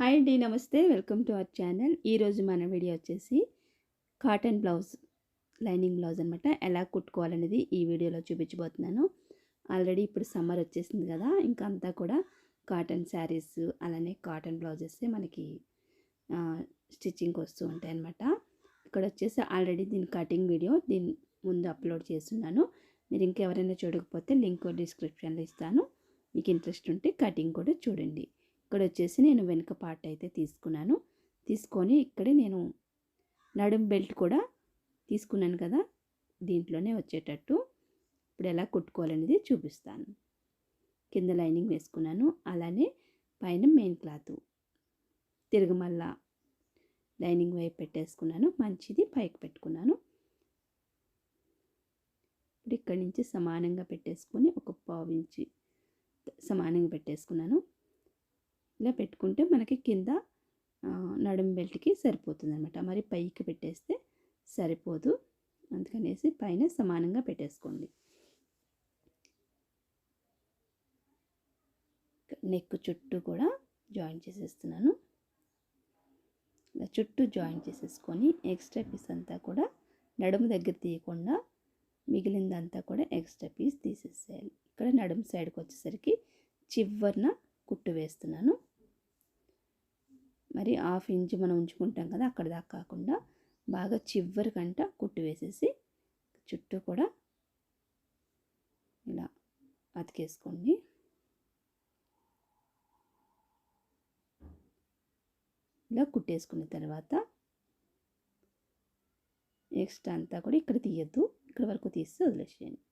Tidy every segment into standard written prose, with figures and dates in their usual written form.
Hi అండి, నమస్తే. Welcome to our channel. ఈరోజు మన వీడియో వచ్చేసి కాటన్ బ్లౌజ్, లైనింగ్ బ్లౌజ్ అనమాట. ఎలా కుట్టుకోవాలనేది ఈ వీడియోలో చూపించబోతున్నాను. ఆల్రెడీ ఇప్పుడు సమ్మర్ వచ్చేసింది కదా, ఇంకా అంతా కూడా కాటన్ శారీస్ అలానే కాటన్ బ్లౌజెస్ మనకి స్టిచ్చింగ్కి వస్తూ ఉంటాయి అన్నమాట. ఇక్కడ వచ్చేసి ఆల్రెడీ దీని కటింగ్ వీడియో దీని ముందు అప్లోడ్ చేస్తున్నాను. మీరు ఇంకెవరైనా చూడకపోతే లింక్ డిస్క్రిప్షన్లో ఇస్తాను. మీకు ఇంట్రెస్ట్ ఉంటే కటింగ్ కూడా చూడండి. ఇక్కడ వచ్చేసి నేను వెనుక పార్ట్ అయితే తీసుకొని ఇక్కడే నేను నడుం బెల్ట్ కూడా తీసుకున్నాను కదా, దీంట్లోనే వచ్చేటట్టు ఇప్పుడు ఎలా కుట్టుకోవాలనేది చూపిస్తాను. కింద లైనింగ్ వేసుకున్నాను, అలానే పైన మెయిన్ క్లాత్ తిరగమల్ల లైనింగ్ వైపు పెట్టేసుకున్నాను. మంచిది పైకి పెట్టుకున్నాను. ఇప్పుడు ఇక్కడి నుంచి సమానంగా పెట్టేసుకొని ఒక పావు ఇంచి సమానంగా పెట్టేసుకున్నాను. ఇలా పెట్టుకుంటే మనకి కింద నడుం బెల్ట్కి సరిపోతుంది అనమాట. మరి పైకి పెట్టేస్తే సరిపోదు, అందుకనేసి పైన సమానంగా పెట్టేసుకోండి. నెక్ చుట్టూ కూడా జాయిన్ చేసేస్తున్నాను. ఇలా చుట్టూ జాయిన్ చేసేసుకొని ఎక్స్ట్రా పీస్ అంతా కూడా నడుము దగ్గర తీయకుండా మిగిలిందంతా కూడా ఎక్స్ట్రా పీస్ తీసేసేయాలి. ఇక్కడ నడుము సైడ్కి వచ్చేసరికి చివరన కుట్టు వేస్తున్నాను. మరి 1/2 ఇంచ్ మనం ఉంచుకుంటాం కదా, అక్కడ దాకా కాకుండా బాగా చివరి కంట కుట్టు వేసేసి చుట్టూ కూడా ఇలా అతికేసుకోండి. ఇలా కుట్టేసుకున్న తర్వాత ఎక్స్ట్రా అంతా కూడా ఇక్కడ తీయద్దు, ఇక్కడ వరకు తీసి వదిలేసేయండి.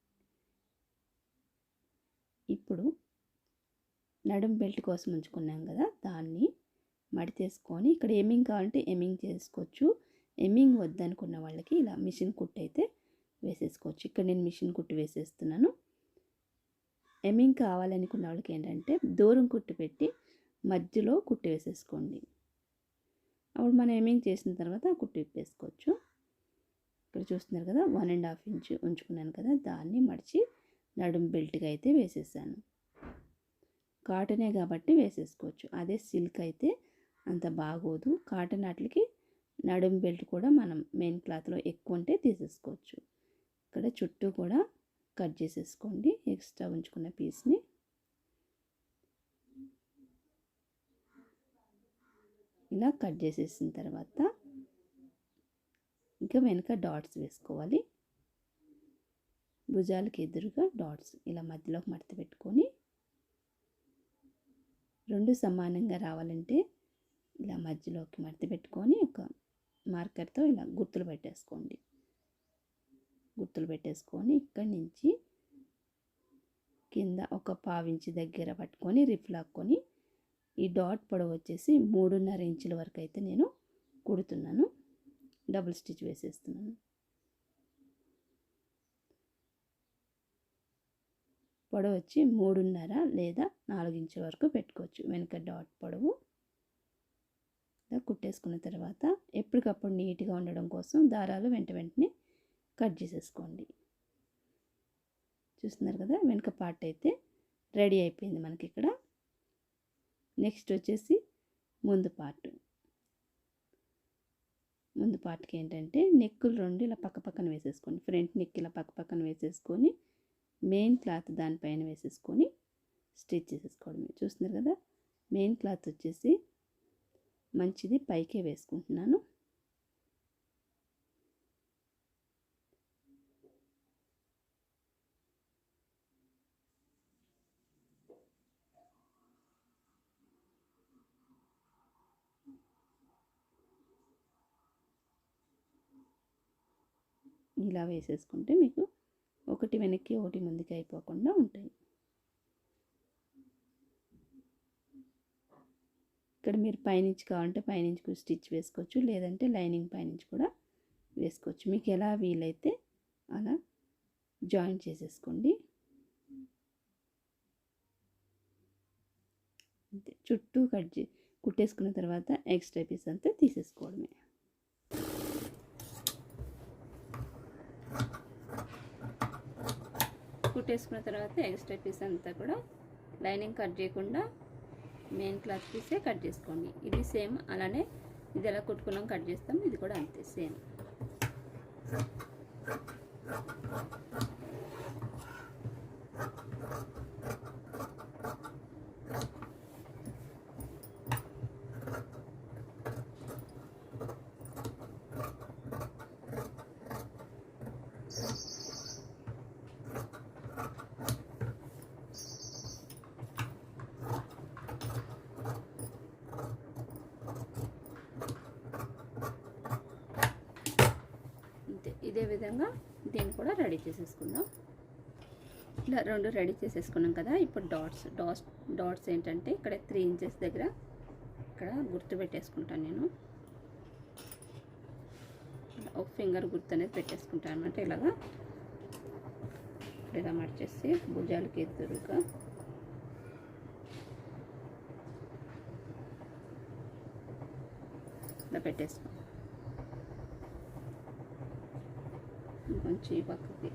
ఇప్పుడు నడుం బెల్ట్ కోసం ఉంచుకున్నాం కదా, దాన్ని మడితేసుకొని ఇక్కడ ఎమ్మింగ్ కావాలంటే ఎమ్మింగ్ చేసుకోవచ్చు. ఎమ్మింగ్ వద్దనుకున్న వాళ్ళకి ఇలా మిషన్ కుట్టు అయితే వేసేసుకోవచ్చు. ఇక్కడ నేను మిషన్ కుట్టు వేసేస్తున్నాను. ఎమ్మింగ్ కావాలనుకున్న వాళ్ళకి ఏంటంటే దూరం కుట్టు పెట్టి మధ్యలో కుట్టు వేసేసుకోండి. అప్పుడు మనం ఎమ్మింగ్ చేసిన తర్వాత కుట్టు విప్పేసుకోవచ్చు. ఇక్కడ చూస్తున్నారు కదా, 1.5 ఇంచ్ ఉంచుకున్నాను కదా, దాన్ని మడిచి నడుం బెల్ట్గా అయితే వేసేసాను. కాటనే కాబట్టి వేసేసుకోవచ్చు. అదే సిల్క్ అయితే అంత బాగోదు. కాటన్ వాటికి నడుం బెల్ట్ కూడా మనం మెయిన్ క్లాత్లో ఎక్కువ ఉంటే తీసేసుకోవచ్చు. ఇక్కడ చుట్టూ కూడా కట్ చేసేసుకోండి ఎక్స్ట్రా ఉంచుకున్న పీస్ని. ఇలా కట్ చేసేసిన తర్వాత ఇంకా వెనక డాట్స్ వేసుకోవాలి. భుజాలకి ఎదురుగా డాట్స్ ఇలా మధ్యలోకి మడత పెట్టుకొని రెండు సమానంగా రావాలంటే ఇలా మధ్యలోకి మడత పెట్టుకొని ఒక మార్కర్తో ఇలా గుర్తులు పెట్టేసుకోండి. గుర్తులు పెట్టేసుకొని ఇక్కడి నుంచి కింద ఒక 1/2 ఇంచ్ దగ్గర పట్టుకొని రిప్ లాక్కొని ఈ డాట్ పొడవు వచ్చేసి 3.5 ఇంచుల వరకు అయితే నేను కుడుతున్నాను. డబుల్ స్టిచ్ వేసేస్తున్నాను. పొడవు వచ్చి 3.5 లేదా 4 ఇంచుల వరకు పెట్టుకోవచ్చు. వెనక డాట్ పొడవు ఇలా కుట్టేసుకున్న తర్వాత ఎప్పటికప్పుడు నీట్గా ఉండడం కోసం దారాలు వెంటనే కట్ చేసేసుకోండి. చూస్తున్నారు కదా, వెనక పార్ట్ అయితే రెడీ అయిపోయింది మనకి. ఇక్కడ నెక్స్ట్ వచ్చేసి ముందు పార్ట్కి ఏంటంటే నెక్కులు 2 ఇలా పక్కన వేసేసుకోండి. ఫ్రంట్ నెక్ ఇలా పక్కన వేసేసుకొని మెయిన్ క్లాత్ దానిపైన వేసేసుకొని స్టిచ్ చేసేసుకోవడమే. చూస్తున్నారు కదా, మెయిన్ క్లాత్ వచ్చేసి మంచిది పైకే వేసుకుంటున్నాను. ఇలా వేసేసుకుంటే మీకు ఒకటి వెనక్కి ఒకటి ముందుకి అయిపోకుండా ఉంటాయి. ఇక్కడ మీరు పైనుంచి కావాలంటే పైనుంచి స్టిచ్ వేసుకోవచ్చు, లేదంటే లైనింగ్ పైనుంచి కూడా వేసుకోవచ్చు. మీకు ఎలా వీలైతే అలా జాయిన్ చేసేసుకోండి. చుట్టూ కుట్టేసుకున్న తర్వాత ఎక్స్ట్రా పీస్ అంతా తీసేసుకోవడమే. కుట్టేసుకున్న తర్వాత ఎక్స్ట్రా పీస్ అంతా కూడా లైనింగ్ కట్ చేయకుండా మెయిన్ క్లాత్ పీసే కట్ చేసుకోండి. ఇది సేమ్ అలానే ఇది ఎలా కుట్టుకున్నాం కట్ చేస్తాం, ఇది కూడా అంతే సేమ్. ఇదే విధంగా దీన్ని కూడా రెడీ చేసేసుకుందాం. ఇలా రెండు రెడీ చేసేసుకున్నాం కదా. ఇప్పుడు డాట్స్ ఏంటంటే ఇక్కడ 3 ఇంచెస్ దగ్గర ఇక్కడ గుర్తు పెట్టేసుకుంటాను నేను. ఒక ఫింగర్ గుర్తు అనేది పెట్టేసుకుంటాను అనమాట. ఇలాగా ఇలా మర్చేసి భుజాలకి ఎదురుగా ఇలా పెట్టేసుకో. కొంచెం ఈ పక్కకి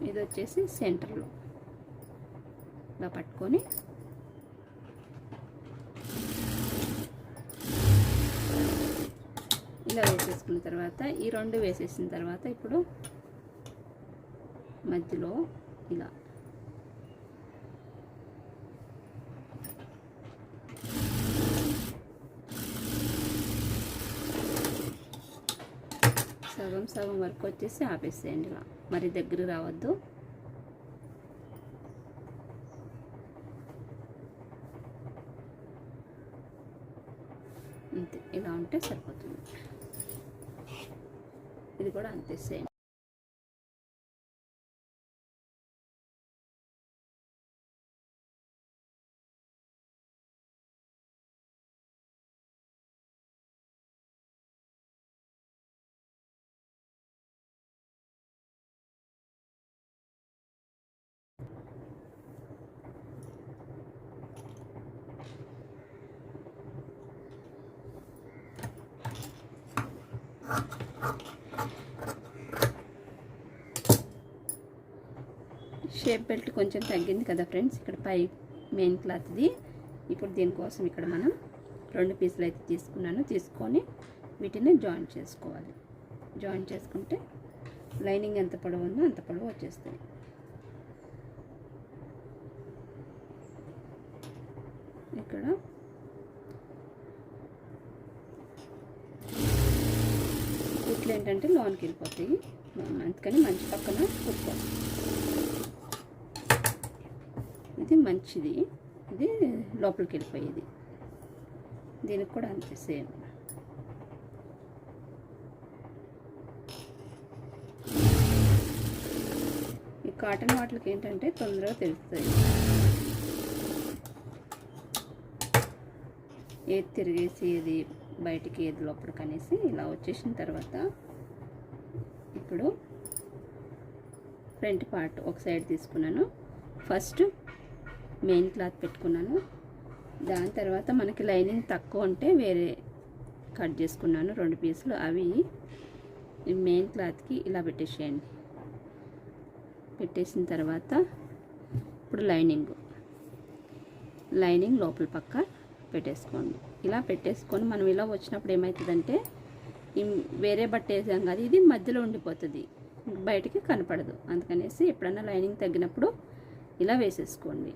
ఇది వచ్చేసి సెంటర్లో ఇలా పట్టుకొని ఇలా వేసేసుకున్న తర్వాత ఈ రెండు వేసేసిన తర్వాత ఇప్పుడు మధ్యలో ఇలా సగం వరకు వచ్చేసి ఆపేసేయండి. ఇలా మరి దగ్గర రావద్దు. అంతే, ఇలా ఉంటే సరిపోతుంది. ఇది కూడా అంతే సేమ్. షేప్ బెల్ట్ కొంచెం తగ్గింది కదా ఫ్రెండ్స్, ఇక్కడ పై మెయిన్ క్లాత్ది. ఇప్పుడు దీనికోసం ఇక్కడ మనం 2 పీసులు అయితే తీసుకొని వీటిని జాయిన్ చేసుకోవాలి. జాయిన్ చేసుకుంటే లైనింగ్ ఎంత పొడవు ఉందో అంత పొడవు వచ్చేస్తుంది. ఇక్కడ కుట్లు ఏంటంటే లోనికి వెళ్ళిపోతాయి, అందుకని మంచి పక్కన కుట్టుకోవాలి. ఇది మంచిది, ఇది లోపలికి వెళ్ళిపోయేది. దీనికి కూడా అంతే సేమ్. ఈ కాటన్ వాటికి ఏంటంటే తొందరగా తెలుస్తుంది. ఏది తిరిగేసి ఏది బయటికి ఏది లోపలికి అనేసి ఇలా వచ్చేసిన తర్వాత ఇప్పుడు ఫ్రంట్ పార్ట్ ఒక సైడ్ తీసుకున్నాను. ఫస్ట్ మెయిన్ క్లాత్ పెట్టుకున్నాను. దాని తర్వాత మనకి లైనింగ్ తక్కువ ఉంటే వేరే కట్ చేసుకున్నాను 2 పీసులు. అవి మెయిన్ క్లాత్కి ఇలా పెట్టేసేయండి. పెట్టేసిన తర్వాత ఇప్పుడు లైనింగ్ లోపల పక్క పెట్టేసుకోండి. ఇలా పెట్టేసుకొని మనం ఇలా వచ్చినప్పుడు ఏమవుతుందంటే వేరే బట్ట వేసాం కదా, ఇది మధ్యలో ఉండిపోతుంది, బయటికి కనపడదు. అందుకనేసి ఎప్పుడన్నా లైనింగ్ తగ్గినప్పుడు ఇలా వేసేసుకోండి.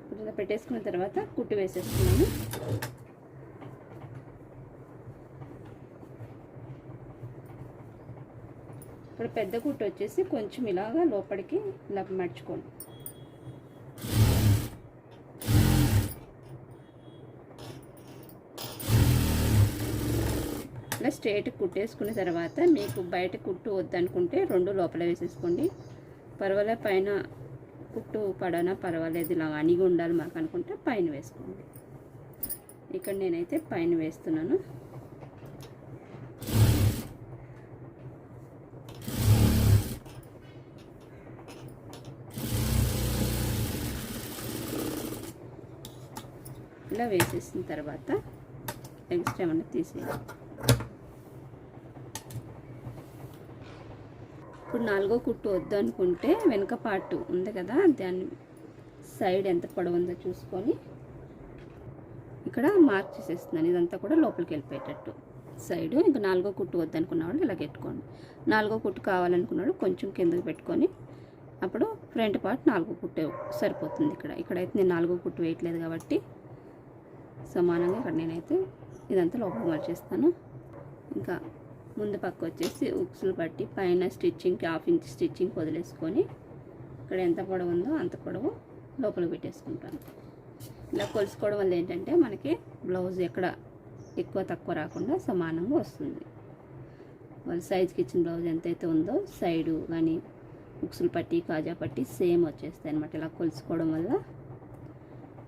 ఇప్పుడు ఇలా పెట్టేసుకున్న తర్వాత కుట్టు వేసేసుకున్నాను. ఇప్పుడు పెద్ద కుట్టు వచ్చేసి కొంచెం ఇలాగా లోపలికి ఇలా మర్చుకోండి. ఇలా స్ట్రైట్ కుట్టేసుకున్న తర్వాత మీకు బయట కుట్టు వద్దనుకుంటే 2 లోపల వేసేసుకోండి. పర్వాలే, పైన కుట్టు పడనా పర్వాలేదు, ఇలా అణిగి ఉండాలి మాకు అనుకుంటే పైన వేసుకోండి. ఇక్కడ నేనైతే పైన వేస్తున్నాను. ఇలా వేసేసిన తర్వాత ఎక్స్ట్రా ఏమన్నా తీసేయాలి. ఇప్పుడు 4వ కుట్టు వద్దు అనుకుంటే వెనక పార్ట్ ఉంది కదా, దాన్ని సైడ్ ఎంత పొడవు ఉందో చూసుకొని ఇక్కడ మార్క్ చేసేస్తున్నాను. ఇదంతా కూడా లోపలికి వెళ్ళిపోయేటట్టు సైడు. ఇంకా 4వ కుట్టు వద్దు అనుకున్న వాళ్ళు ఇలా పెట్టుకోండి. 4వ కుట్టు కావాలనుకున్నాడు కొంచెం కిందకి పెట్టుకొని అప్పుడు ఫ్రంట్ పార్ట్ 4వ కుట్టు సరిపోతుంది. ఇక్కడైతే నేను 4వ కుట్టు వేయట్లేదు కాబట్టి సమానంగా ఇక్కడ నేనైతే ఇదంతా లోపలికి మార్చేస్తాను. ఇంకా ముందు పక్క వచ్చేసి ఉక్సులు పట్టి పైన స్టిచ్చింగ్కి 1/2 ఇంచ్ స్టిచ్చింగ్ వదిలేసుకొని ఇక్కడ ఎంత పొడవు ఉందో అంత పొడవు లోపలికి పెట్టేసుకుంటాను. ఇలా కొలుసుకోవడం వల్ల ఏంటంటే మనకి బ్లౌజ్ ఎక్కడ ఎక్కువ తక్కువ రాకుండా సమానంగా వస్తుంది. వాళ్ళ సైజ్కి ఇచ్చిన బ్లౌజ్ ఎంతైతే ఉందో సైడు కానీ ఉక్సులు పట్టి కాజా పట్టి సేమ్ వచ్చేస్తాయి అన్నమాట. ఇలా కొలుసుకోవడం వల్ల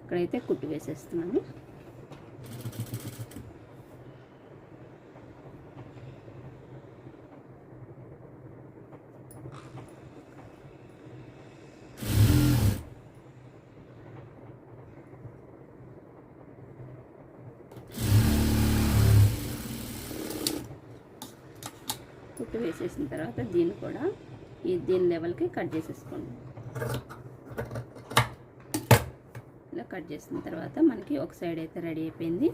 ఇక్కడైతే కుట్టు వేసేస్తున్నాను. కుట్టు వేసేసిన తర్వాత దీన్ని కూడా దీని లెవెల్కి కట్ చేసేసుకోండి. ఇలా కట్ చేసిన తర్వాత మనకి ఒక సైడ్ అయితే రెడీ అయిపోయింది.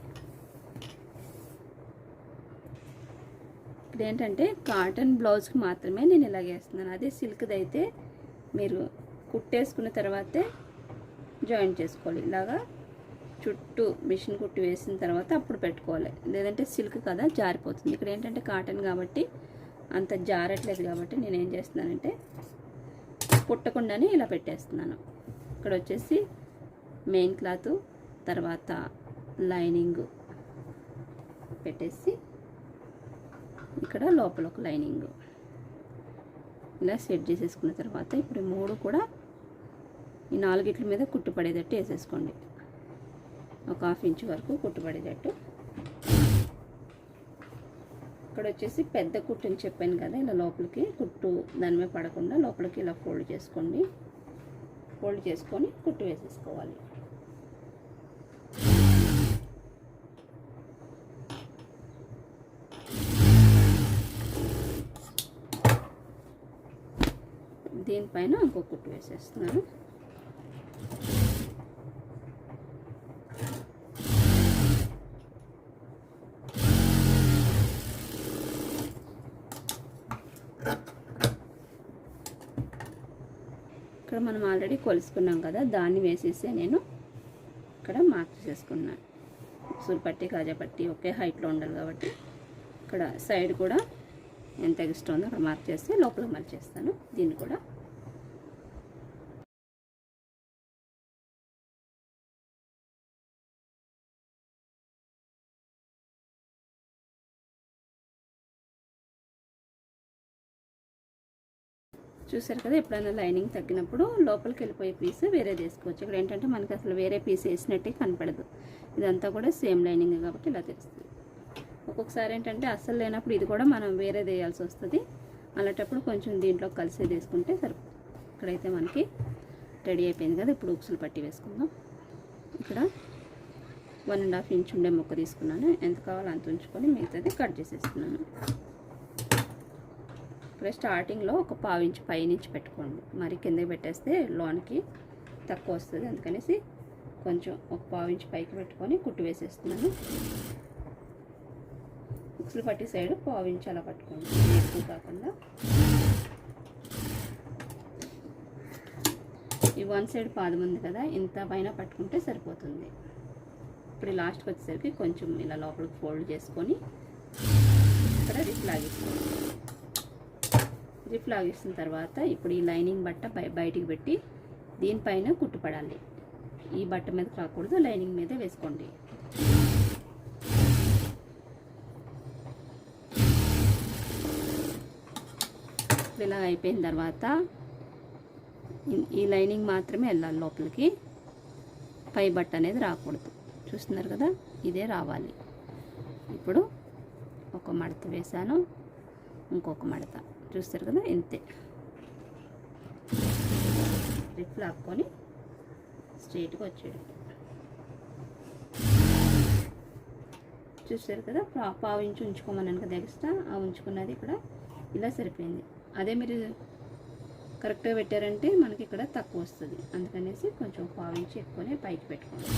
ఇప్పుడు ఏంటంటే కాటన్ బ్లౌజ్కి మాత్రమే నేను ఇలాగ వేస్తున్నాను. అదే సిల్క్ది అయితే మీరు కుట్టేసుకున్న తర్వాతే జాయిన్ చేసుకోవాలి. ఇలాగా చుట్టూ మిషన్ కుట్టి వేసిన తర్వాత అప్పుడు పెట్టుకోవాలి. లేదంటే సిల్క్ కదా జారిపోతుంది. ఇక్కడ ఏంటంటే కాటన్ కాబట్టి అంత జారట్లేదు కాబట్టి నేను ఏం చేస్తున్నానంటే కుట్టకుండానే ఇలా పెట్టేస్తున్నాను. ఇక్కడ వచ్చేసి మెయిన్ క్లాత్ తర్వాత లైనింగ్ పెట్టేసి ఇక్కడ లోపల ఒక లైనింగ్ ఇలా సెట్ చేసేసుకున్న తర్వాత ఇప్పుడు 3 కూడా ఈ 4 మీద కుట్టుపడేటట్టు వేసేసుకోండి. ఒక 1/2 ఇంచ్ వరకు కుట్టుపడేటట్టు. ఇక్కడ వచ్చేసి పెద్ద కుట్టు అని చెప్పాను కదా, ఇలా లోపలికి కుట్టు దాని మీద పడకుండా లోపలికి ఇలా ఫోల్డ్ చేసుకోండి. ఫోల్డ్ చేసుకొని కుట్టు వేసేసుకోవాలి. దీనిపైన ఇంకో కుట్టు వేసేస్తున్నాను. ఇక్కడ మనం ఆల్రెడీ కొలుసుకున్నాం కదా, దాన్ని వేసేసి నేను ఇక్కడ మార్క్ చేసుకున్నాను. ఉక్సులు పట్టి కాజా పట్టి ఒకే హైట్లో ఉండాలి కాబట్టి ఇక్కడ సైడ్ కూడా ఎంత ఎక్స్ట్రా ఉందో అక్కడ మార్క్ చేసి లోపల మలిచేస్తాను. దీన్ని కూడా చూసారు కదా. ఎప్పుడైనా లైనింగ్ తగ్గినప్పుడు లోపలికి వెళ్ళిపోయే పీస్ వేరే తీసుకోవచ్చు. ఇక్కడ ఏంటంటే మనకి అసలు వేరే పీస్ వేసినట్టే కనపడదు. ఇదంతా కూడా సేమ్ లైనింగ్ కాబట్టి ఇలా తెలుస్తుంది. ఒక్కొక్కసారి ఏంటంటే అస్సలు లేనప్పుడు ఇది కూడా మనం వేరే వేయాల్సి వస్తుంది. అలాంటప్పుడు కొంచెం దీంట్లో కలిసి వేసుకుంటే సరిపోతుంది. ఇక్కడైతే మనకి రెడీ అయిపోయింది కదా. ఇప్పుడు ఉక్సులు పట్టి వేసుకుందాం. ఇక్కడ 1.5 ఇంచ్ ఉండే ముక్క తీసుకున్నాను. ఎంత కావాలో అంత ఉంచుకొని మిగతాది కట్ చేసేస్తున్నాను. ఇక్కడ స్టార్టింగ్లో ఒక 1/4 ఇంచ్ పైనుంచి పెట్టుకోండి. మరి కిందకి పెట్టేస్తే లోనికి తక్కువ వస్తుంది. అందుకనేసి కొంచెం ఒక 1/4 ఇంచ్ పైకి పెట్టుకొని కుట్టు వేసేస్తున్నాను. ఉక్సులు పట్టి సైడ్ 1/4 ఇంచ్ అలా పట్టుకోండి, ఎక్కువ కాకుండా. ఈ 1 సైడ్ పాదం ఉంది కదా, ఇంత పైన పట్టుకుంటే సరిపోతుంది. ఇప్పుడు లాస్ట్కి వచ్చేసరికి కొంచెం ఇలా లోపలికి ఫోల్డ్ చేసుకొని ఇక్కడ రిప్ లాగేసుకోండి. రిప్ లాగేసిన తర్వాత ఇప్పుడు ఈ లైనింగ్ బట్ట బయటికి పెట్టి దీనిపైన కుట్టుపడాలి. ఈ బట్ట మీద కాకూడదు, లైనింగ్ మీదే వేసుకోండి. ఇలా అయిపోయిన తర్వాత ఈ లైనింగ్ మాత్రమే వెళ్ళాలి లోపలికి. పై బట్ట అనేది రాకూడదు. చూస్తున్నారు కదా, ఇదే రావాలి. ఇప్పుడు ఒక మడత వేసాను, ఇంకొక మడత. చూస్తారు కదా, ఇంతే. రిప్ లాక్కొని స్ట్రైట్గా వచ్చేయండి. చూసారు కదా, పావు ఇంచు ఉంచుకోమన్నాను కదా ఎక్స్ట్రా, ఆ ఉంచుకున్నది ఇక్కడ ఇలా సరిపోయింది. అదే మీరు కరెక్ట్గా పెట్టారంటే మనకి ఇక్కడ తక్కువ వస్తుంది, అందుకనేసి కొంచెం పావు ఇంచు ఎక్కువనే పైకి పెట్టుకోండి.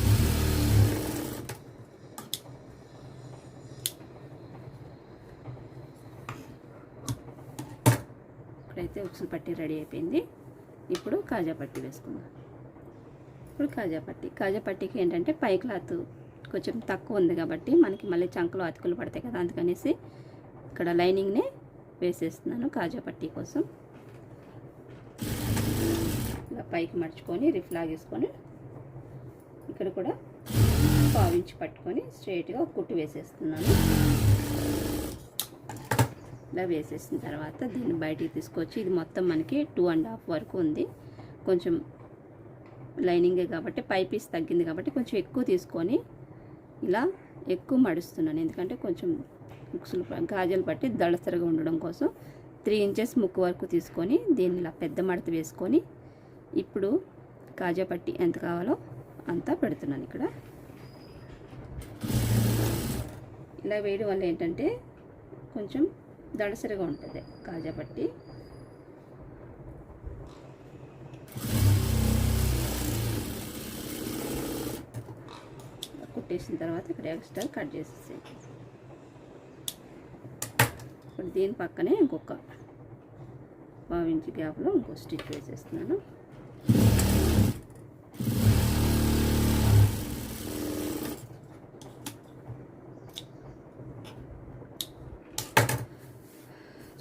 ఇప్పుడైతే ఉక్సులు పట్టి రెడీ అయిపోయింది. ఇప్పుడు కాజా పట్టి వేసుకుందాం. ఇప్పుడు కాజా పట్టికి ఏంటంటే పై క్లాత్ కొంచెం తక్కువ ఉంది కాబట్టి మనకి మళ్ళీ చంకలు అతుకులు పడతాయి కదా, అందుకనేసి ఇక్కడ లైనింగ్నే వేసేస్తున్నాను కాజా పట్టీ కోసం. ఇలా పైకి మడుచుకొని రిఫ్ లాగేసుకొని ఇక్కడ కూడా పావించి పట్టుకొని స్ట్రైట్గా కుట్టు వేసేస్తున్నాను. ఇలా వేసేసిన తర్వాత దీన్ని బయటికి తీసుకొచ్చి, ఇది మొత్తం మనకి 2.5 వరకు ఉంది. కొంచెం లైనింగే కాబట్టి పై పీస్ తగ్గింది కాబట్టి కొంచెం ఎక్కువ తీసుకొని ఇలా ఎక్కువ మడుస్తున్నాను. ఎందుకంటే కొంచెం ఉక్సులు గాజులు పట్టి దళసరిగా ఉండడం కోసం 3 ఇంచెస్ ముక్కు వరకు తీసుకొని దీన్ని ఇలా పెద్ద మడత వేసుకొని ఇప్పుడు కాజా పట్టి ఎంత కావాలో అంతా పెడుతున్నాను. ఇక్కడ ఇలా వేయడం వల్ల ఏంటంటే కొంచెం దళసరిగా ఉంటుంది కాజా పట్టి. కుట్టేసిన తర్వాత ఇక్కడ ఎక్స్ట్రా కట్ చేసేసి ఇప్పుడు దీని పక్కనే ఇంకొక 1/2 ఇంచ్ గ్యాప్లో ఇంకో స్టిచ్ వేసేస్తున్నాను.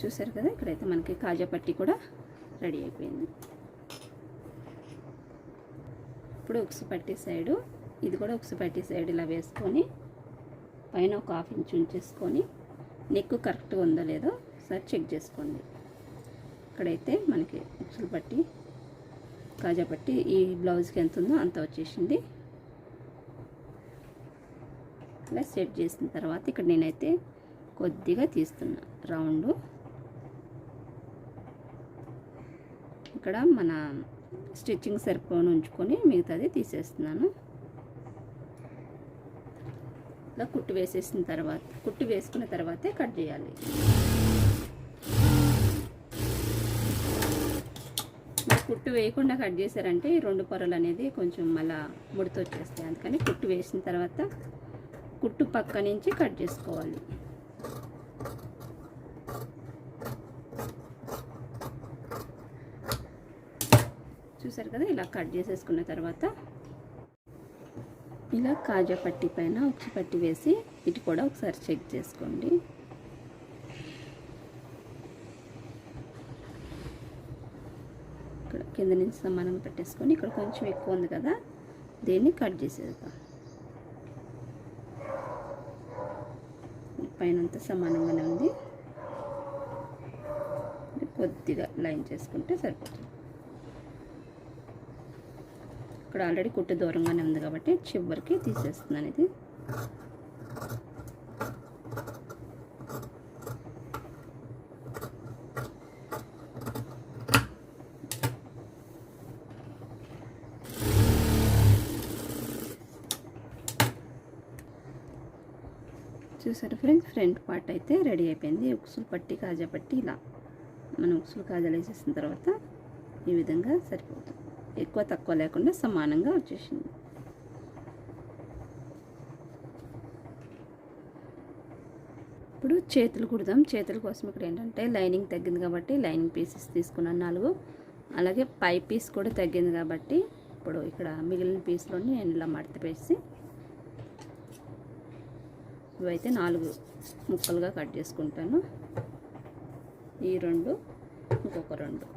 చూసారు కదా, ఇక్కడైతే మనకి కాజా పట్టి కూడా రెడీ అయిపోయింది. ఇప్పుడు ఉక్సు పట్టి సైడు, ఇది కూడా ఉక్సు పట్టి సైడ్ ఇలా వేసుకొని పైన ఒక 1/2 ఇంచ్ ఉంచేసుకొని నెక్ కరెక్ట్గా ఉందో లేదో ఒకసారి చెక్ చేసుకోండి. ఇక్కడైతే మనకి ఉక్సులు పట్టి కాజా పట్టి ఈ బ్లౌజ్కి ఎంత ఉందో అంత వచ్చేసింది. ఇలా సెట్ చేసిన తర్వాత ఇక్కడ నేనైతే కొద్దిగా తీస్తున్నా రౌండ్. ఇక్కడ మన స్టిచ్చింగ్ సరిపోని ఉంచుకొని మిగతాది తీసేస్తున్నాను. ఇలా కుట్టు వేసేసిన తర్వాత, కుట్టు వేసుకున్న తర్వాతే కట్ చేయాలి. కుట్టు వేయకుండా కట్ చేశారంటే ఈ 2 పొరలు అనేది కొంచెం మళ్ళా ముడత వచ్చేస్తాయి. అందుకని కుట్టు వేసిన తర్వాత కుట్టు పక్క నుంచి కట్ చేసుకోవాలి. చూసారు కదా, ఇలా కట్ చేసేసుకున్న తర్వాత ఇలా కాజా పట్టి పైన ఉక్సు పట్టి వేసి ఇటు కూడా ఒకసారి చెక్ చేసుకోండి. ఇక్కడ కింద నుంచి సమానంగా పెట్టేసుకొని ఇక్కడ కొంచెం ఎక్కువ ఉంది కదా, దీన్ని కట్ చేసేద్దాం. పైన అంతా సమానంగానే ఉంది, కొద్దిగా లైన్ చేసుకుంటే సరిపోతుంది. ఇక్కడ ఆల్రెడీ కుట్టు దూరంగానే ఉంది కాబట్టి చివరికి తీసేస్తున్నాను. ఇది చూసారు ఫ్రెండ్స్, ఫ్రంట్ పార్ట్ అయితే రెడీ అయిపోయింది. ఉక్సులు పట్టి కాజా పట్టి ఇలా మనం ఉక్సులు కాజాలు వేసేసిన తర్వాత ఈ విధంగా సరిపోతుంది. ఎక్కువ తక్కువ లేకుండా సమానంగా వచ్చేసింది. ఇప్పుడు చేతులు కుడదాం. చేతుల కోసం ఇక్కడ ఏంటంటే లైనింగ్ తగ్గింది కాబట్టి లైనింగ్ పీసెస్ తీసుకున్నాను 4. అలాగే పై పీస్ కూడా తగ్గింది కాబట్టి ఇప్పుడు ఇక్కడ మిగిలిన పీస్లోని నేను ఇలా మడత వేసి ఇవైతే 4 ముక్కలుగా కట్ చేసుకుంటాను. ఈ 2, ఇంకొక 2.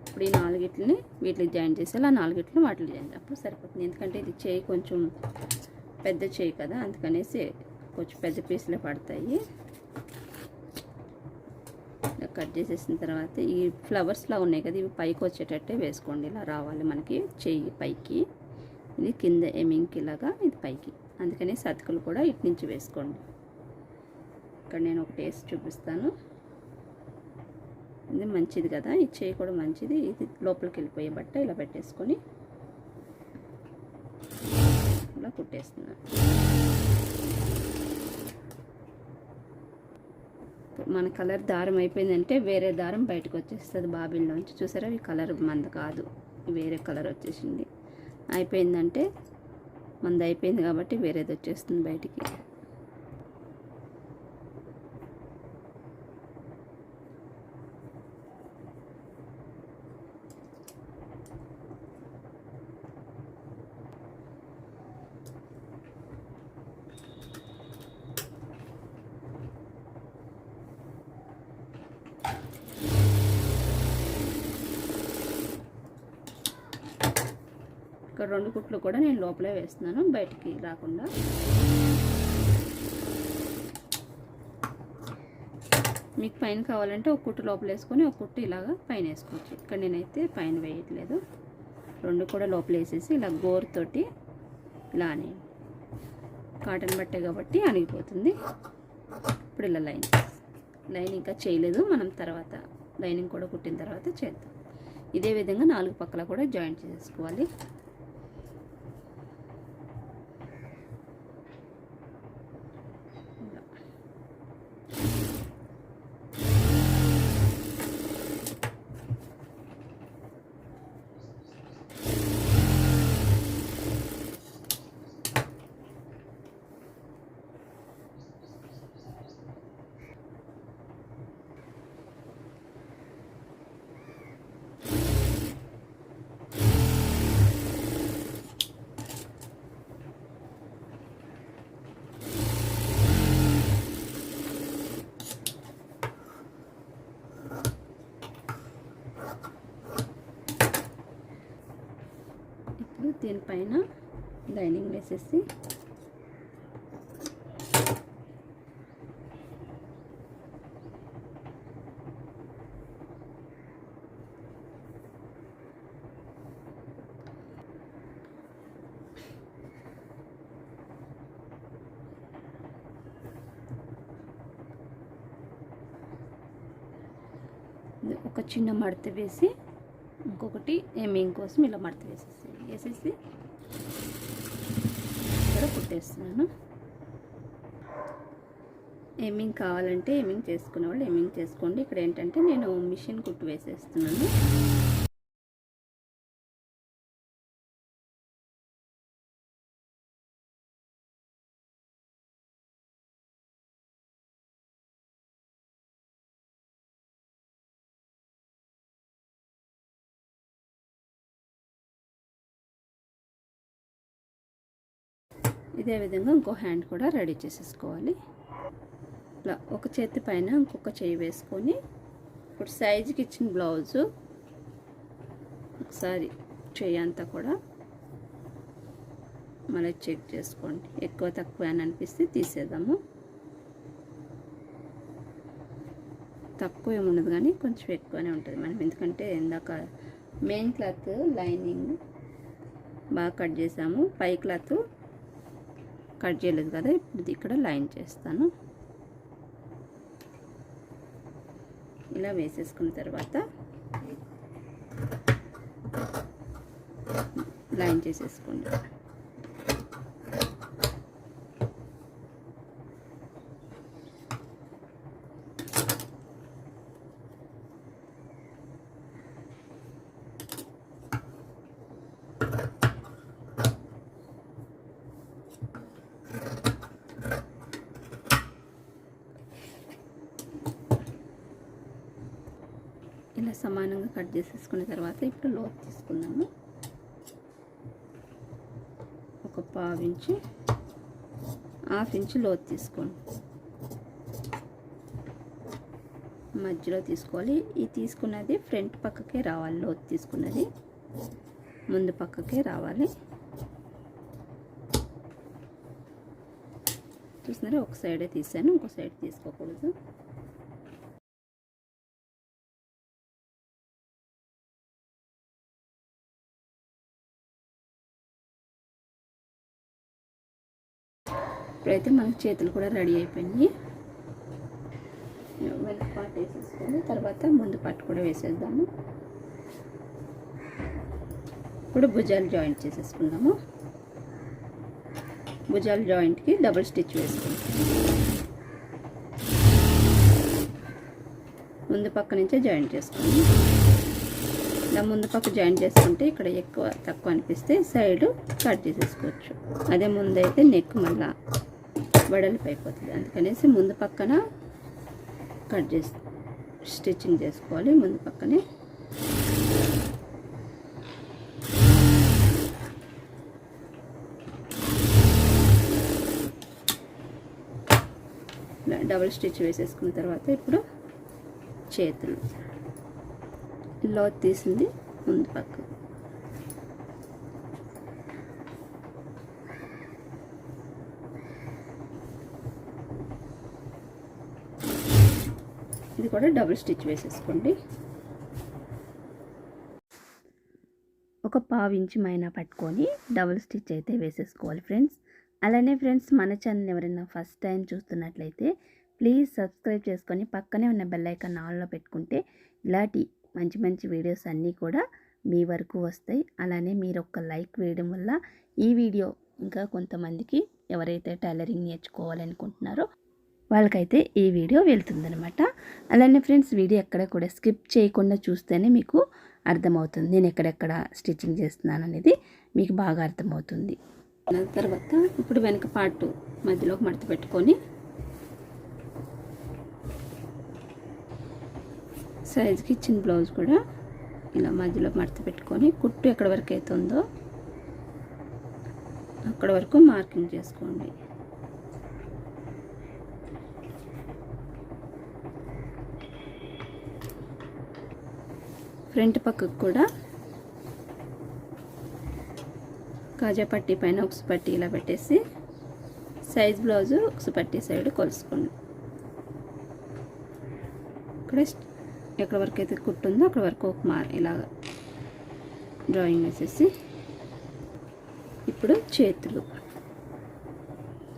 ఇప్పుడు ఈ 4గిట్లని వీటికి జాయిన్ చేసి అలా 4గిట్లని వాటిని జాయిన్ అప్పుడు సరిపోతుంది. ఎందుకంటే ఇది చేయి కొంచెం పెద్ద చేయి కదా, అందుకనేసి కొంచెం పెద్ద పీసులే పడతాయి. కట్ చేసేసిన తర్వాత ఈ ఫ్లవర్స్లా ఉన్నాయి కదా, ఇవి పైకి వచ్చేటట్టే వేసుకోండి. ఇలా రావాలి మనకి చెయ్యి పైకి, ఇది కింద ఎమింగ్కి ఇలాగా, ఇది పైకి. అందుకని సతుకులు కూడా ఇటు నుంచి వేసుకోండి. ఇక్కడ నేను ఒకటి వేసి చూపిస్తాను. ఇది మంచిది కదా, ఈ చేయి కూడా మంచిది. ఇది లోపలికి వెళ్ళిపోయే బట్ట ఇలా పెట్టేసుకొని ఇలా కుట్టేస్తున్నాను. మన కలర్ దారం అయిపోయిందంటే వేరే దారం బయటకు వచ్చేస్తుంది బాబిల్లోంచి. చూసారా, ఈ కలర్ మంది కాదు, వేరే కలర్ వచ్చేసింది. అయిపోయిందంటే మంది అయిపోయింది కాబట్టి వేరేది వచ్చేస్తుంది బయటికి. ఇక్కడ 2 కుట్లు కూడా నేను లోపలే వేస్తున్నాను, బయటికి రాకుండా. మీకు పైన కావాలంటే ఒక కుట్టు లోపల వేసుకొని ఒక కుట్టు ఇలాగా పైన వేసుకోవచ్చు. ఇక్కడ నేనైతే పైన వేయట్లేదు, 2 కూడా లోపల వేసేసి ఇలా గోరుతోటి ఇలా అనియండి. కాటన్ బట్టే కాబట్టి అణిగిపోతుంది. ఇప్పుడు ఇలా లైన్ ఇంకా చేయలేదు, మనం తర్వాత లైనింగ్ కూడా కుట్టిన తర్వాత చేద్దాం. ఇదే విధంగా 4 పక్కల కూడా జాయింట్ చేసుకోవాలి. దీనిపైన లైనింగ్ వేసేసి ఒక చిన్న మడత వేసి ఇంకొకటి ఎమ్మింగ్ కోసం ఇలా మడత వేసేసి ఇక్కడ కుట్టేస్తున్నాను. ఎమ్మింగ్ కావాలంటే ఎమ్మింగ్ చేసుకునే వాళ్ళు ఎమ్మింగ్ చేసుకోండి. ఇక్కడ ఏంటంటే నేను మిషన్ కుట్టు వేసేస్తున్నాను. ఇదే విధంగా ఇంకో హ్యాండ్ కూడా రెడీ చేసేసుకోవాలి. ఇట్లా ఒక చేతి పైన ఇంకొక చేయి వేసుకొని ఇప్పుడు సైజుకి ఇచ్చిన బ్లౌజు ఒకసారి చేయి అంతా కూడా మళ్ళీ చెక్ చేసుకోండి. ఎక్కువ తక్కువ అని అనిపిస్తే తీసేద్దాము. తక్కువ ఏముండదు కానీ కొంచెం ఎక్కువనే ఉంటుంది మనం, ఎందుకంటే ఇందాక మెయిన్ క్లాత్ లైనింగ్ బాగా కట్ చేసాము, పై క్లాత్ కట్ చేయలేదు కదా. ఇప్పుడు ఇక్కడ లైన్ చేస్తాను. ఇలా వేసేసుకున్న తర్వాత లైన్ చేసేసుకోండి. ఇలా సమానంగా కట్ చేసేసుకున్న తర్వాత ఇప్పుడు లోతు తీసుకున్నాము. ఒక ½ ఇంచు, ½ ఇంచు లోతు తీసుకోండి. మధ్యలో తీసుకోవాలి. ఈ తీసుకున్నది ఫ్రంట్ పక్కకే రావాలి, లోతు తీసుకున్నది ముందు పక్కకే రావాలి. చూస్తున్నారా, ఒక సైడే తీసాను, ఇంకో సైడ్ తీసుకోకూడదు. ఇప్పుడైతే మనకి చేతులు కూడా రెడీ అయిపోయినాయి. వెనక పార్ట్ వేసేసుకొని తర్వాత ముందు పార్ట్ కూడా వేసేద్దాము. ఇప్పుడు భుజాలు జాయింట్ చేసేసుకుందాము. భుజాల జాయింట్కి డబుల్ స్టిచ్ వేసుకోండి. ముందు పక్క నుంచే జాయింట్ చేసుకోండి. ఇలా ముందు పక్క జాయింట్ చేసుకుంటే ఇక్కడ ఎక్కువ తక్కువ అనిపిస్తే సైడ్ కట్ చేసేసుకోవచ్చు. అదే ముందైతే నెక్ మళ్ళీ వెడల్పు అయిపోతుంది. అందుకనేసి ముందు పక్కన కట్ చేసి స్టిచ్చింగ్ చేసుకోవాలి. ముందు పక్కనే డబుల్ స్టిచ్ వేసేసుకున్న తర్వాత ఇప్పుడు చేతులు లోతు తీసింది ముందు పక్క, ఇది కూడా డబుల్ స్టిచ్ వేసేసుకోండి. ఒక పావు ఇంచు మైనా పట్టుకొని డబుల్ స్టిచ్ అయితే వేసేసుకోవాలి ఫ్రెండ్స్. అలానే ఫ్రెండ్స్, మన ఛానల్ ఎవరైనా ఫస్ట్ టైం చూస్తున్నట్లయితే ప్లీజ్ సబ్స్క్రైబ్ చేసుకొని పక్కనే ఉన్న బెల్ ఐకాన్ ఆన్లో పెట్టుకుంటే ఇలాంటి మంచి మంచి వీడియోస్ అన్నీ కూడా మీ వరకు వస్తాయి. అలానే మీరు ఒక లైక్ వేయడం వల్ల ఈ వీడియో ఇంకా కొంతమందికి ఎవరైతే టైలరింగ్ నేర్చుకోవాలనుకుంటున్నారో వాళ్ళకైతే ఈ వీడియో వెళ్తుందనమాట. అలానే ఫ్రెండ్స్, వీడియో ఎక్కడ కూడా స్కిప్ చేయకుండా చూస్తేనే మీకు అర్థమవుతుంది నేను ఎక్కడెక్కడ స్టిచ్చింగ్ చేస్తున్నాను అనేది మీకు బాగా అర్థమవుతుంది. తర్వాత ఇప్పుడు వెనక పార్ట్ మధ్యలోకి మడత పెట్టుకొని సైజుకి ఇచ్చిన బ్లౌజ్ కూడా ఇలా మధ్యలో మడత పెట్టుకొని కుట్టు ఎక్కడ వరకు అవుతుందో అక్కడ వరకు మార్కింగ్ చేసుకోండి. ఫ్రంట్ పక్కకు కూడా కాజా పట్టీ పైన ఒక పట్టీ ఇలా పెట్టేసి సైజ్ బ్లౌజు ఒక పట్టీ సైడ్ కొలుసుకోండి. ఇక్కడ ఎక్కడ వరకు అయితే కుట్టుందో అక్కడ వరకు ఒక ఇలా డ్రాయింగ్ వేసేసి ఇప్పుడు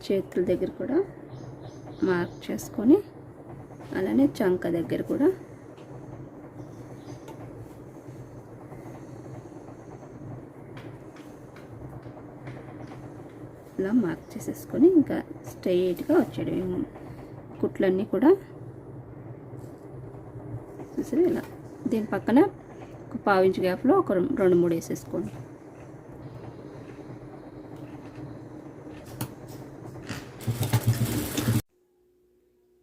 చేతుల దగ్గర కూడా మార్క్ చేసుకొని అలానే చంక దగ్గర కూడా ఇలా మార్క్ చేసేసుకొని ఇంకా స్ట్రైట్గా వచ్చేయడం. కుట్లన్నీ కూడా చూసారు ఇలా దీని పక్కన ఒక పావు ఇంచు గ్యాప్లో ఒక 2-3 వేసేసుకోండి.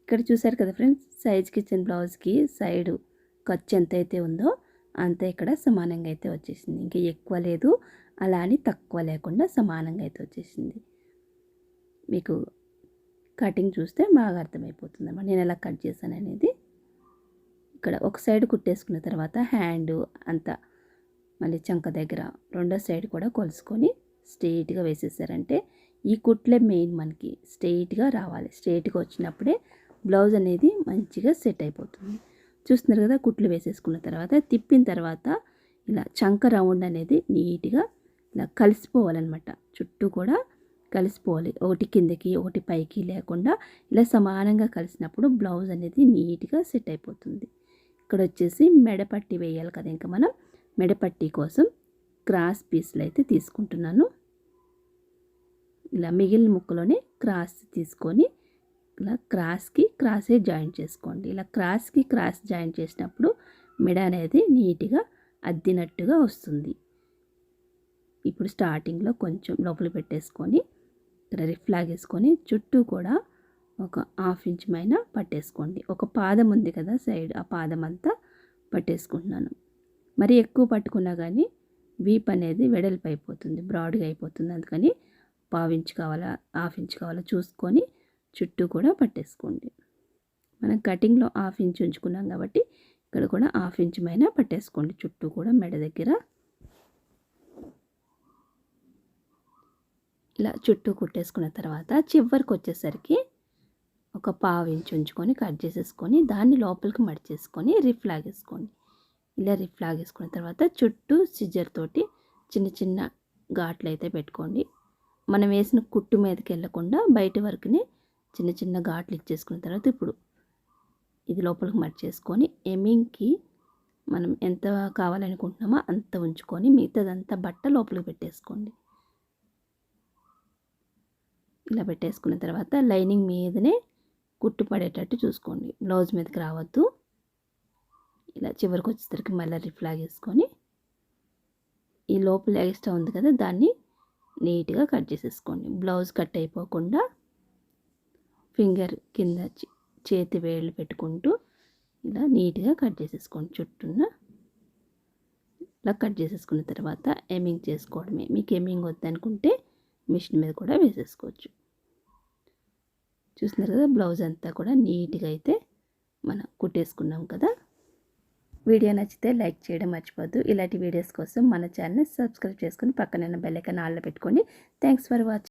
ఇక్కడ చూసారు కదా ఫ్రెండ్స్, సైజ్కి ఇచ్చిన బ్లౌజ్కి సైడు ఖర్చు ఎంత అయితే ఉందో అంత ఇక్కడ సమానంగా అయితే వచ్చేసింది. ఇంకా ఎక్కువ లేదు, అలా అని తక్కువ లేకుండా సమానంగా అయితే వచ్చేసింది. మీకు కటింగ్ చూస్తే బాగా అర్థమైపోతుంది అన్నమాట నేను ఎలా కట్ చేశాను అనేది. ఇక్కడ ఒక సైడ్ కుట్టేసుకున్న తర్వాత హ్యాండ్ అంతా మళ్ళీ చంక దగ్గర రెండో సైడ్ కూడా కొలుసుకొని స్ట్రెయిట్గా వేసేసారంటే ఈ కుట్లే మెయిన్ మనకి స్ట్రెయిట్గా రావాలి. స్ట్రెయిట్గా వచ్చినప్పుడే బ్లౌజ్ అనేది మంచిగా సెట్ అయిపోతుంది. చూస్తున్నారు కదా, కుట్లు వేసేసుకున్న తర్వాత తిప్పిన తర్వాత ఇలా చంక రౌండ్ అనేది నీట్గా ఇలా కలిసిపోవాలన్నమాట. చుట్టూ కూడా కలిసిపోవాలి, ఒకటి కిందకి ఒకటి పైకి లేకుండా ఇలా సమానంగా కలిసినప్పుడు బ్లౌజ్ అనేది నీట్గా సెట్ అయిపోతుంది. ఇక్కడ వచ్చేసి మెడపట్టి వేయాలి కదా, ఇంకా మనం మెడపట్టి కోసం క్రాస్ పీస్లు అయితే తీసుకుంటున్నాను. ఇలా మిగిలిన ముక్కలోనే క్రాస్ తీసుకొని ఇలా క్రాస్కి క్రాసే జాయింట్ చేసుకోండి. ఇలా క్రాస్కి క్రాస్ జాయింట్ చేసినప్పుడు మెడ అనేది నీట్గా అద్దినట్టుగా వస్తుంది. ఇప్పుడు స్టార్టింగ్లో కొంచెం లోపల పెట్టేసుకొని ఇక్కడ రిఫ్ లాగేసుకొని చుట్టూ కూడా ఒక 1/2 ఇంచ్ పైన పట్టేసుకోండి. ఒక పాదం ఉంది కదా సైడ్, ఆ పాదం అంతా పట్టేసుకుంటున్నాను. మరి ఎక్కువ పట్టుకున్నా కానీ వీప్ అనేది వెడల్పు అయిపోతుంది, బ్రాడ్గా అయిపోతుంది. అందుకని 1/2 ఇంచ్ కావాలా 1/2 ఇంచ్ కావాలా చూసుకొని చుట్టూ కూడా పట్టేసుకోండి. మనం కటింగ్లో 1/2 ఇంచ్ ఉంచుకున్నాం కాబట్టి ఇక్కడ కూడా 1/2 ఇంచ్ పైన పట్టేసుకోండి చుట్టూ కూడా మెడ దగ్గర. ఇలా చుట్టూ కుట్టేసుకున్న తర్వాత చివరికి వచ్చేసరికి ఒక 1/2 ఇంచ్ ఉంచుకొని కట్ చేసేసుకొని దాన్ని లోపలికి మడిచేసుకొని రిఫ్ లాగేసుకోండి. ఇలా రిఫ్ లాగేసుకున్న తర్వాత చుట్టూ సిజర్ తోటి చిన్న చిన్న ఘాట్లు అయితే పెట్టుకోండి. మనం వేసిన కుట్టు మీదకి వెళ్ళకుండా బయట వరకునే చిన్న చిన్న ఘాట్లు ఇచ్చేసుకున్న తర్వాత ఇప్పుడు ఇది లోపలికి మడిచేసుకొని ఎమ్మింగ్కి మనం ఎంత కావాలనుకుంటున్నామో అంత ఉంచుకొని మిగతాదంతా బట్ట లోపలికి పెట్టేసుకోండి. ఇలా పెట్టేసుకున్న తర్వాత లైనింగ్ మీదనే కుట్టు పడేటట్టు చూసుకోండి, బ్లౌజ్ మీదకి రావద్దు. ఇలా చివరికి వచ్చేసరికి మళ్ళీ రిఫ్లాగ్ వేసుకొని ఈ లోపల ఎక్స్ట్రా ఉంది కదా దాన్ని నీట్గా కట్ చేసేసుకోండి. బ్లౌజ్ కట్ అయిపోకుండా ఫింగర్ కింద చేతి వేళ్ళు పెట్టుకుంటూ ఇలా నీట్గా కట్ చేసేసుకోండి. చుట్టూన్న ఇలా కట్ చేసేసుకున్న తర్వాత ఎమ్మింగ్ చేసుకోవడమే. మీకు ఎమ్మింగ్ వద్దనుకుంటే మిషన్ మీద కూడా వేసేసుకోవచ్చు. చూస్తున్నారు కదా, బ్లౌజ్ అంతా కూడా నీట్గా అయితే మనం కుట్టేసుకున్నాం కదా. వీడియో నచ్చితే లైక్ చేయడం మర్చిపోద్దు. ఇలాంటి వీడియోస్ కోసం మన ఛానల్ని సబ్స్క్రైబ్ చేసుకొని పక్కన బెల్ ఐకాన్ ఆన్లో పెట్టుకోండి. Thanks for watching.